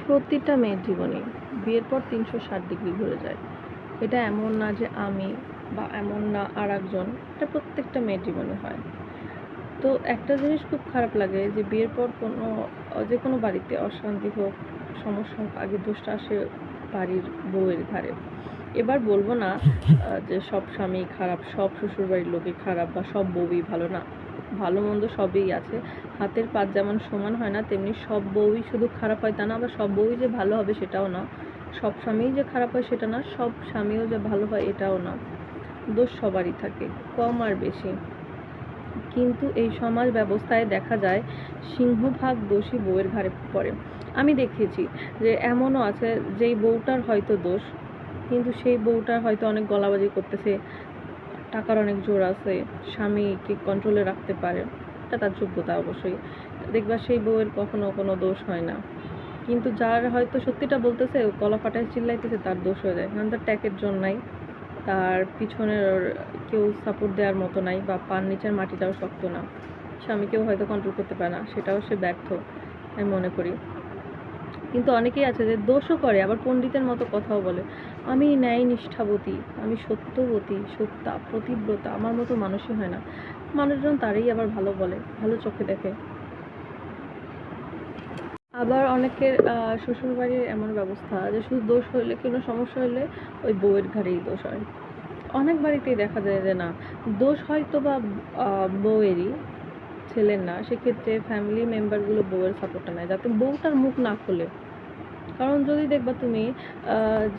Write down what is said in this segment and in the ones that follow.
প্রতিটা মেয়ের জীবনে বিয়ের পর 360 ডিগ্রি ঘুরে যায়। এটা এমন না যে আমি বা এমন না আর একজন, এটা প্রত্যেকটা মেয়ের জীবনে হয়। তো একটা জিনিস খুব খারাপ লাগে যে বিয়ের পর যে কোনো বাড়িতে অশান্তি হোক, সমস্যা হোক, আগে দোষটা আসে বাড়ির বউয়ের ঘাড়ে। এবার বলবো না যে সব স্বামী খারাপ, সব শ্বশুরবাড়ির লোকই খারাপ বা সব বউই ভালো না। ভালো মন্দ সবই আছে। হাতের পাত যেমন সমান হয় না, তেমনি সব বউই শুধু খারাপ হয় তা না, আবার সব বউই যে ভালো হবে সেটাও না। সব স্বামীই যে খারাপ হয় সেটা না, সব স্বামীও যে ভালো হয় এটাও না। দোষ সবারই থাকে, কম আর বেশি। কিন্তু এই সমাজ ব্যবস্থায় দেখা যায় সিংহভাগ দোষী বউয়ের ঘাড়ে পড়ে। আমি দেখেছি যে এমনও আছে যেই বউটার হয়তো দোষ, কিন্তু সেই বউটার হয়তো অনেক গলাবাজি করতেছে, টাকার অনেক জোর আছে, স্বামীকে কন্ট্রোলে রাখতে পারে, এটা তার যোগ্যতা অবশ্যই। দেখবা সেই বউয়ের কখনো কোনো দোষ হয় না, কিন্তু যার হয়তো সত্যিটা বলতেছে, গলা ফাটায় চিল্লাইতেছে, তার দোষ হয়ে যায়। কারণ তার ট্যাকের জন্য নাই, তার পিছনের কেউ সাপোর্ট দেওয়ার মতো নাই, বা পার নিচের মাটিটাও শক্ত না, স্বামীকেও হয়তো কন্ট্রোল করতে পারে না, সেটাও সে ব্যর্থ, আমি মনে করি। কিন্তু অনেকেই আছে যে দোষও করে, আবার পণ্ডিতের মতো কথাও বলে, আমি ন্যায় নিষ্ঠাবতী, আমি সত্যবতী, সত্যা, প্রতিব্রতা, আমার মতো মানুষই হয় না। মানুষজন তারই আবার ভালো বলে, ভালো চোখে দেখে। আবার অনেকের শ্বশুরবাড়ির এমন ব্যবস্থা যে শুধু দোষ হইলে, কোনো সমস্যা হলে ওই বউয়ের ঘাড়েই দোষ হয়। অনেক বাড়িতেই দেখা যায় যে না, দোষ হয়তো বা বউয়েরই, ছেলের না। সেক্ষেত্রে ফ্যামিলি মেম্বারগুলো বউয়ের সাপোর্টটা নেয় যাতে বউটার মুখ না খোলে। কারণ যদি দেখবা তুমি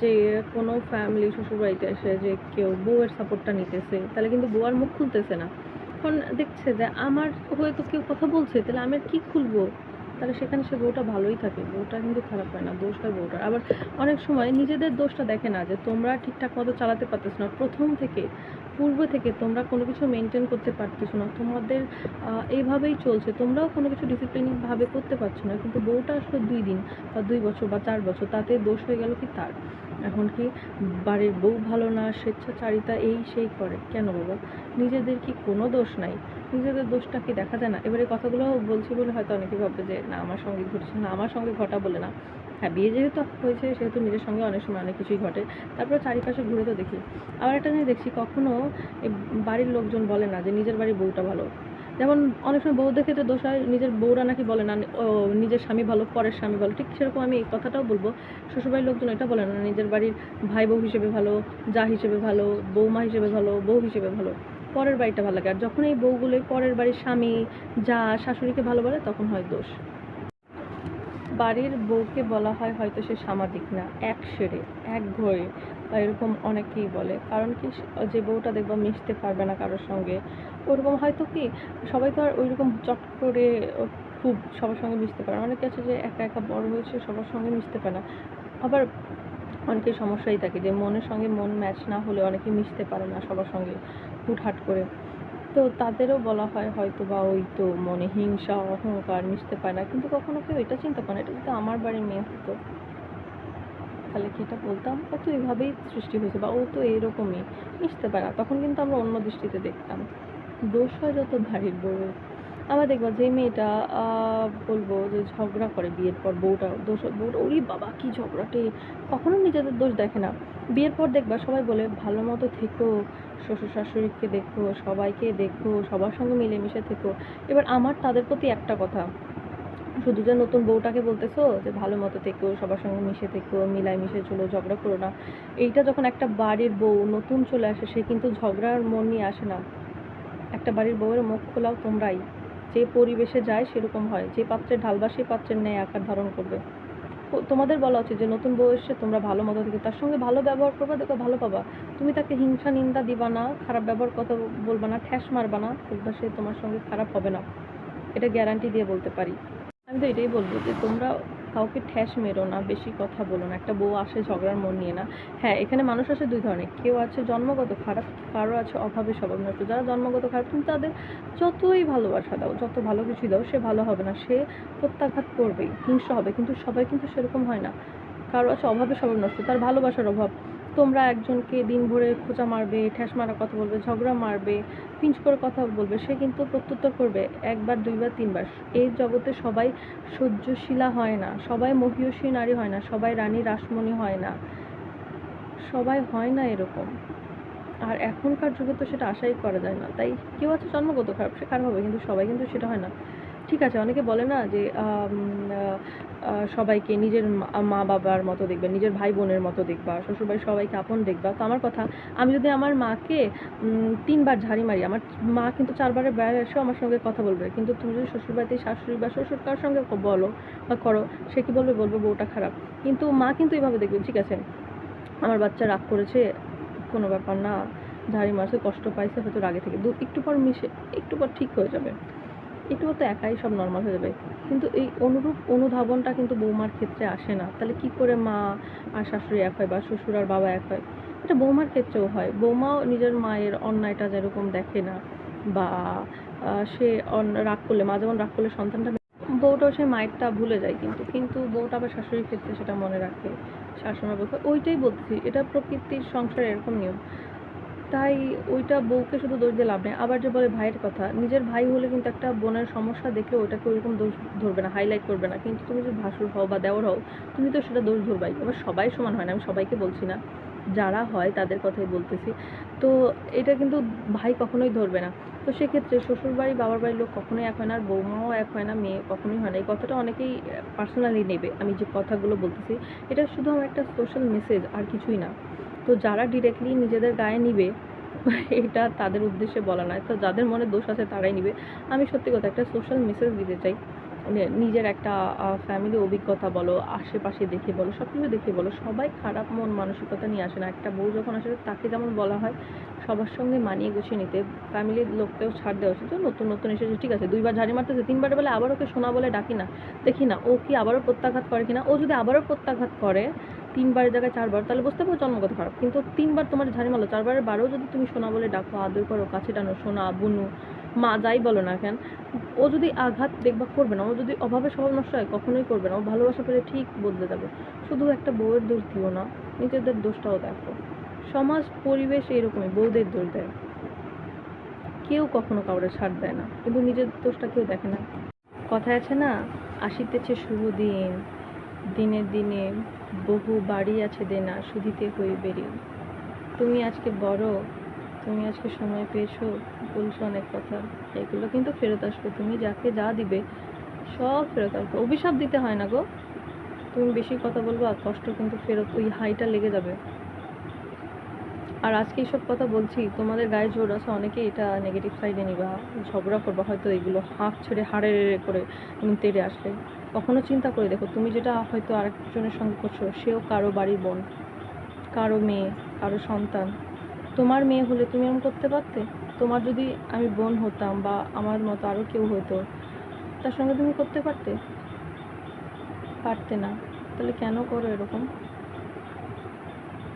যে কোনো ফ্যামিলি শ্বশুরবাড়িতে এসে যে কেউ বউয়ের সাপোর্টটা নিতেছে, তাহলে কিন্তু বউ আর মুখ খুলতেছে না। কারণ দেখছে যে আমার হয়তো কেউ কথা বলছে, তাহলে আমি আর কি খুলবো, তাহলে সেখানে সে বউটা ভালোই থাকে, বউটা কিন্তু খারাপ হয় না, দোষ হয় বউটার। আবার অনেক সময় নিজেদের দোষটা দেখে না, যে তোমরা ঠিকঠাক মতো চালাতে পারতেছো না, প্রথম থেকে পূর্ব থেকে তোমরা কোনো কিছু মেনটেন করতে পারতেছো না, তোমাদের এইভাবেই চলছে, তোমরাও কোনো কিছু ডিসিপ্লিনভাবে করতে পারছো না, কিন্তু বউটা আসলে 2 দিন বা 2 বছর বা 4 বছর, তাতে দোষ হয়ে গেল কি তার? এখন কি বাড়ির বউ ভালো না, স্বেচ্ছাচারিতা এই সেই করে কেন বাবা? নিজেদের কি কোনো দোষ নাই? নিজেদের দোষটা কি দেখা যায় না? এবারে কথাগুলো বলছি বলে হয়তো অনেকে ভাববে যে না আমার সঙ্গে ঘটেছে, না আমার সঙ্গে ঘটা বলে না। হ্যাঁ, বিয়ে যেহেতু হয়েছে সেহেতু নিজের সঙ্গে অনেক সময় অনেক কিছুই ঘটে। তারপরে চারিপাশে ঘুরে তো দেখি। আবার একটা জিনিস দেখছি, কখনো বাড়ির লোকজন বলে না যে নিজের বাড়ির বউটা ভালো। যেমন অনেক সময় বউদের ক্ষেত্রে দোষ হয়, নিজের বউরা নাকি বলে না ও নিজের স্বামী ভালো, পরের স্বামী ভালো। ঠিক সেরকম আমি এই কথাটাও বলবো, শ্বশুরবাড়ির লোকজন এটা বলে না নিজের বাড়ির ভাই বউ হিসেবে ভালো, যা হিসেবে ভালো, বৌমা হিসেবে ভালো, বউ হিসেবে ভালো, পরের বাড়িটা ভালো লাগে। আর যখন এই বউগুলোই পরের বাড়ির স্বামী, যা, শাশুড়িকে ভালো বলে, তখন হয় দোষ। বাড়ির বউকে বলা হয় হয়তো সে সামাজিক না, এক সেরে, এক ঘরে, বা এরকম অনেকেই বলে। কারণ কি, যে বউটা দেখবা মিশতে পারবে না কারোর সঙ্গে, ওরকম হয়তো কি, সবাই তো আর ওইরকম চট করে খুব সবার সঙ্গে মিশতে পারে না। অনেকে আছে যে একা একা বড় হয়েছে, সবার সঙ্গে মিশতে পারে না। আবার অনেকের সমস্যাই থাকে যে মনের সঙ্গে মন ম্যাচ না হলে অনেকে মিশতে পারে না সবার সঙ্গে হুটহাট করে। তো তাদেরও বলা হয় হয়তো বা ওই তো মনে হিংসা, অহংকার, মিশতে পারে না। কিন্তু কখনো কেউ এটা চিন্তা করে না, এটা যদি আমার বাড়ির মেয়ে হতো তাহলে কি এটা বলতাম ও তো এভাবেই সৃষ্টি হয়েছে, বা ও তো এরকমই, মিশতে পারে না, তখন কিন্তু আমরা অন্য দৃষ্টিতে দেখতাম। দোষ হয় যত বাড়ির বউয়ের। আবার দেখবা যে মেয়েটা বলবো যে ঝগড়া করে বিয়ের পর, বউটা দোষ, বউটা ওরে বাবা কি ঝগড়াটে, কখনো নিজেদের দোষ দেখে না। বিয়ের পর দেখবা সবাই বলে ভালো মতো থেকো, শ্বশুর শাশুড়িকে দেখো, সবাইকে দেখো, সবার সঙ্গে মিলেমিশে থেকো। এবার আমার তাদের প্রতি একটা কথা, শুধু যে নতুন বউটাকে বলতেছো যে ভালো মতো থেকো, সবার সঙ্গে মিশে থেকো, মিলায় মিশে চলো, ঝগড়া করো না, এইটা যখন একটা বাড়ির বউ নতুন চলে আসে, সে কিন্তু ঝগড়ার মন নিয়ে আসে না। একটা বাড়ির বউয়ের মুখ খোলাও তোমরাই, যে পরিবেশে যায় সেরকম হয়, যে পাত্রে ঢালবা সেই পাত্রের ন্যায় আকার ধারণ করবে। তোমাদের বলা উচিত যে নতুন বউ এসে তোমরা ভালো মতো থেকে তার সঙ্গে ভালো ব্যবহার করবা, দেখো ভালো পাবা। তুমি তাকে হিংসা নিন্দা দিবা না, খারাপ ব্যবহার কথা বলবা না, ঠ্যাস মারবা না, দেখবা সে তোমার সঙ্গে খারাপ হবে না, এটা গ্যারান্টি দিয়ে বলতে পারি। আমি তো এটাই বলবো যে তোমরা কাউকে ঠ্যাস মেরো না, বেশি কথা বলো না। একটা বউ আসে ঝগড়ার মন নিয়ে না। হ্যাঁ, এখানে মানুষ আছে 2 ধরনের, কেউ আছে জন্মগত খারাপ, কারো আছে অভাবে স্বভাব নষ্ট। যারা জন্মগত খারাপ, তুমি তাদের যতই ভালোবাসা দাও, যত ভালো কিছু দাও, সে ভালো হবে না, সে প্রত্যাঘাত করবেই, হিংস্র হবে। কিন্তু সবাই কিন্তু সেরকম হয় না। কারো আছে অভাবে স্বভাব নষ্ট, তার ভালোবাসার অভাব, তোমরা একজনকে দিন ভরে খোঁচা মারবে, ঠ্যাস মারা কথা বলবে, ঝগড়া মারবে, পিঞ্চ করে কথা বলবে, সে কিন্তু প্রত্যুত্তর করবে একবার, দুইবার, তিনবার। এই জগতে সবাই সহ্যশীলা হয় না, সবাই মহিয়সী নারী হয় না, সবাই রানী রাসমণি হয় না, সবাই হয় না এরকম। আর এখনকার যুগে তো সেটা আশাই করা যায় না। তাই কেউ আছে জন্মগত খারাপ, সে খারাপ হবে, কিন্তু সবাই কিন্তু সেটা হয় না। ঠিক আছে, অনেকে বলে না যে সবাইকে নিজের মা বাবার মতো দেখবে, নিজের ভাই বোনের মতো দেখবা, শ্বশুরবাড়ির সবাইকে আপন দেখবা। তো আমার কথা, আমি যদি আমার মাকে 3বার ঝাড়ি মারি, আমার মা কিন্তু 4বারের বাইরে এসেও আমার সঙ্গে কথা বলবে। কিন্তু তুমি যদি শ্বশুরবাড়িতে শাশুড়ি বা শ্বশুর কার সঙ্গে বলো বা করো, সে কি বলবে? বলবে বউটা খারাপ। কিন্তু মা কিন্তু এইভাবে দেখবে, ঠিক আছে আমার বাচ্চা রাগ করেছে, কোনো ব্যাপার না, ঝাড়ি মারছে, কষ্ট পাইছে, হয়তো রাগে থেকে একটু পর একটু পর ঠিক হয়ে যাবে, একটু পর তো একাই সব নর্মাল হয়ে যাবে। কিন্তু এই অনুরূপ অনুধাবনটা কিন্তু বৌমার ক্ষেত্রে আসে না। তাহলে কি করে মা আর শাশুড়ি এক হয় বা শ্বশুর আর বাবা এক হয়? এটা বৌমার ক্ষেত্রেও হয়। বৌমাও নিজের মায়ের অন্যায়টা যেরকম দেখে না, বা সে রাগ করলে, মা যেমন রাগ করলে সন্তানটা, বউটাও সেই মায়েরটা ভুলে যায়, কিন্তু বউটা আবার শাশুড়ির ক্ষেত্রে সেটা মনে রাখে, শাশুড়ি বলতে ওইটাই বলছি, এটা প্রকৃতির সংসারে এরকম নিয়ম। তাই ওইটা বউকে শুধু দোষ দিয়ে লাভ নেই। আবার যে বলে ভাইয়ের কথা, নিজের ভাই হলে কিন্তু একটা বোনের সমস্যা দেখলে ওইটাকে ওইরকম দোষ ধরবে না, হাইলাইট করবে না। কিন্তু তুমি যদি ভাসুর হও বা দেওর হও, তুমি তো সেটা দোষ ধরবাই। এবার সবাই সমান হয় না, আমি সবাইকে বলছি না, যারা হয় তাদের কথাই বলতেছি। তো এটা কিন্তু ভাই কখনোই ধরবে না। তো সেক্ষেত্রে শ্বশুরবাড়ি বাবার বাড়ির লোক কখনোই এক হয় না, আর বৌমাও এক হয় না, মেয়ে কখনোই হয় না। এই কথাটা অনেকেই পার্সোনালি নেবে, আমি যে কথাগুলো বলতেছি এটা শুধু আমার একটা সোশ্যাল মেসেজ, আর কিছুই না। তো যারা ডিরেক্টলি নিজেদের গায়ে নিবে, এটা তাদের উদ্দেশ্যে বলা নয়। তো যাদের মনে দোষ আছে তারাই নিবে। আমি সত্যি কথা একটা সোশ্যাল মেসেজ দিতে চাই, নিজের একটা ফ্যামিলি অভিজ্ঞতা বলো, আশেপাশে দেখে বলো, সব কিছু দেখে বলো, সবাই খারাপ মন মানসিকতা নিয়ে আসে না। একটা বউ যখন আসে তাকে যেমন বলা হয় সবার সঙ্গে মানিয়ে গুছিয়ে নিতে, ফ্যামিলির লোককেও ছাড় দেওয়া উচিত। নতুন নতুন এসেছে, ঠিক আছে 2বার ঝাড়ি মারতেছে, 3বার বেলা আবার ওকে সোনা বলে ডাকি না, দেখি না ও কি আবারও প্রত্যাঘাত করে কিনা। ও যদি আবারও প্রত্যাঘাত করে 3বারের জায়গায় 4বার, তাহলে বুঝতে পারো জন্মগত খারাপ। কিন্তু 3বার তোমার ঝাড়ি মারলো, 4বারের বারেও যদি তুমি সোনা বলে ডাকো, আদর করো, কাছে টানো, সোনা বুনু মা যাই বলো না কেন, ও যদি আঘাত দেখবা করবে না, ও যদি অভাবে স্বভাব নষ্ট হয় কখনোই করবে না, ও ভালোবাসা পেলে ঠিক বদলে যাবে। শুধু একটা বউয়ের দোষ দিও না, নিজেদের দোষটাও দেখো। সমাজ পরিবেশ এরকমই, বউদের দোষ দেয়, কেউ কখনো কাউরে ছাড় দেয় না, কিন্তু নিজের দোষটা কেউ দেখে না। কথায় আছে না, আসিতেছে শুভ দিন, দিনে দিনে বহু বাড়ি আছে দেনা, শুধিতে হইবে ঋণ। তুমি আজকে বড়, তুমি আজকে সময় পেয়েছো, বলছো অনেক কথা, এগুলো কিন্তু ফেরত আসবে। তুমি যাকে যা দিবে সব ফেরত আসবে, অভিশাপ দিতে হয় না গো। তুমি বেশি কথা বলবা, কষ্ট কিন্তু ফেরত ওই হাইটা লেগে যাবে। আর আজকে এইসব কথা বলছি, তোমাদের গায়ে জোর আছে, অনেকে এটা নেগেটিভ সাইডে নিবা, ঝগড়া করবা হয়তো, এগুলো হাঁক ছেড়ে হাড়ে করে তেড়ে আসলে। কখনো চিন্তা করে দেখো, তুমি যেটা হয়তো আরেকজনের সঙ্গে করছো, সেও কারো বাড়ির বোন, কারো মেয়ে, কারো সন্তান। তোমার মেয়ে হলে তুমি এমন করতে পারতে? তোমার যদি আমি বোন হতাম বা আমার মতো আরও কেউ হতো, তার সঙ্গে তুমি করতে পারতে? পারতে না। তাহলে কেন করো এরকম?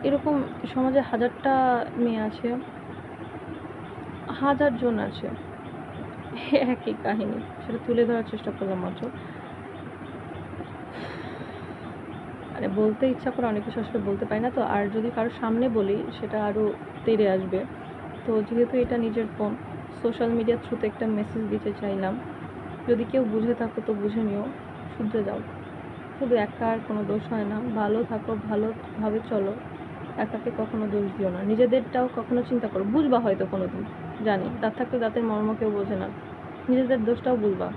এরকম সমাজে হাজারটা মেয়ে আছে, হাজার জন আছে, একই কাহিনী, সেটা তুলে ধরার চেষ্টা করলাম মাত্র। মানে বলতে ইচ্ছা করে অনেক কিছু আসলে বলতে পারি না তো, আর যদি কারোর সামনে বলি সেটা আরও তেড়ে আসবে। তো যেহেতু এটা নিজের ফোন, সোশ্যাল মিডিয়ার থ্রুতে একটা মেসেজ দিতে চাইলাম, যদি কেউ বুঝে থাকো তো বুঝে নিও, শুধরে যাও। শুধু একার কোনো দোষ হয় না, ভালো থাকো, ভালোভাবে চলো, একাকে কখনো দোষ দিও না, নিজেদেরটাও কখনো চিন্তা করো, বুঝবা হয়তো কোনো দিন, জানি দাঁত থাকতে দাঁতের মর্ম কেউ বোঝে না, নিজেদের দোষটাও বুঝবা।